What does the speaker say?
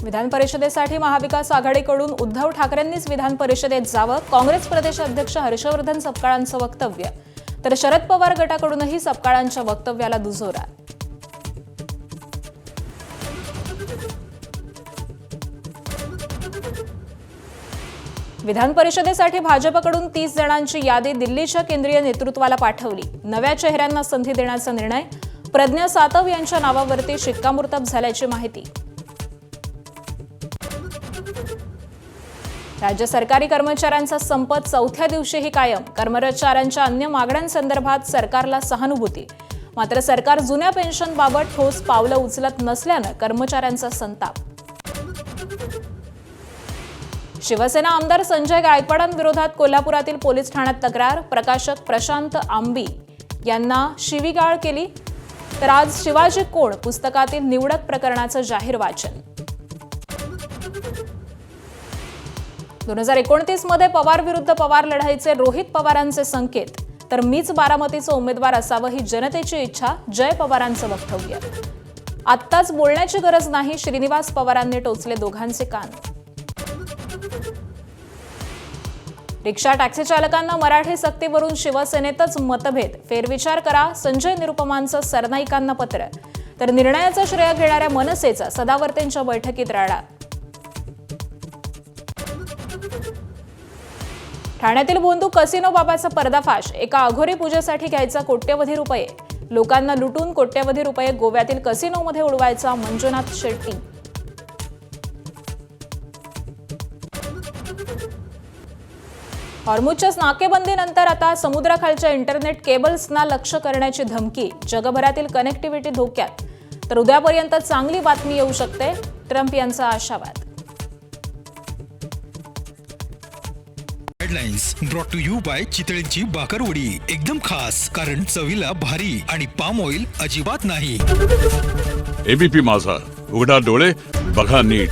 विधान परिषदेसाठी महाविकास आघाडीकडून उद्धव ठाकरेंनीच विधान परिषदेत जावं, काँग्रेस प्रदेश अध्यक्ष हर्षवर्धन सपकाळांचं वक्तव्य. तर शरद पवार गटाकडूनही सपकाळांच्या वक्तव्याला दुजोरा. विधान परिषदेसाठी भाजपकडून 30 जणांची यादी दिल्लीच्या केंद्रीय नेतृत्वाला पाठवली. नव्या चेहऱ्यांना संधी देण्याचा निर्णय. प्रज्ञा सातव यांच्या नावावरती शिक्कामोर्तब झाल्याची माहिती. राज्य सरकारी कर्मचाऱ्यांचा संप चौथ्या दिवशीही कायम. कर्मचाऱ्यांच्या अन्य मागण्यांसंदर्भात सरकारला सहानुभूती. मात्र सरकार जुन्या पेन्शनबाबत ठोस पावलं उचलत नसल्यानं कर्मचाऱ्यांचा संताप. शिवसेना आमदार संजय गायकवाडांविरोधात कोल्हापुरातील पोलीस ठाण्यात तक्रार. प्रकाशक प्रशांत आंबी यांना शिवीगाळ केली. तर आज शिवाजी कोण पुस्तकातील निवडक प्रकरणाचं जाहीर वाचन. 2029 मध्ये पवार विरुद्ध पवार लढाईचे रोहित पवारांचे संकेत. तर मीच बारामतीचा उमेदवार असावं ही जनतेची इच्छा. जय पवारांचं वक्तव्य. आत्ताच बोलण्याची गरज नाही, श्रीनिवास पवारांनी टोचले दोघांचे कान. रिक्षा टॅक्सी चालकांना मराठी सक्तीवरून शिवसेनेतच मतभेद. फेरविचार करा, संजय निरुपमांचं सरनाईकांना पत्र. तर निर्णयाचं श्रेय घेणाऱ्या मनसेचा सदावर्तेंच्या बैठकीत राडा. ठाण्यातील भोंदू कसिनो बाबाचा पर्दाफाश. एका अघोरी पूजेसाठी घ्यायचा कोट्यवधी रुपये. लोकांना लुटून कोट्यवधी रुपये गोव्यातील कसिनोमध्ये उडवायचा मंजुनाथ शेट्टी. हॉर्मुझच्या नाकेबंदीनंतर आता समुद्राखालच्या इंटरनेट केबल्सना लक्ष्य करण्याची धमकी. जगभरातील कनेक्टिव्हिटी धोक्यात. तर उद्यापर्यंत चांगली बातमी येऊ शकते, ट्रम्प यांचा आशावाद. Headlines brought to you by चितळेंची बाकरवडी. एकदम खास, कारण चवीला भारी आणि पाम ऑइल अजिबात नाही. एबीपी माझा, उघडा डोळे बघा नीट.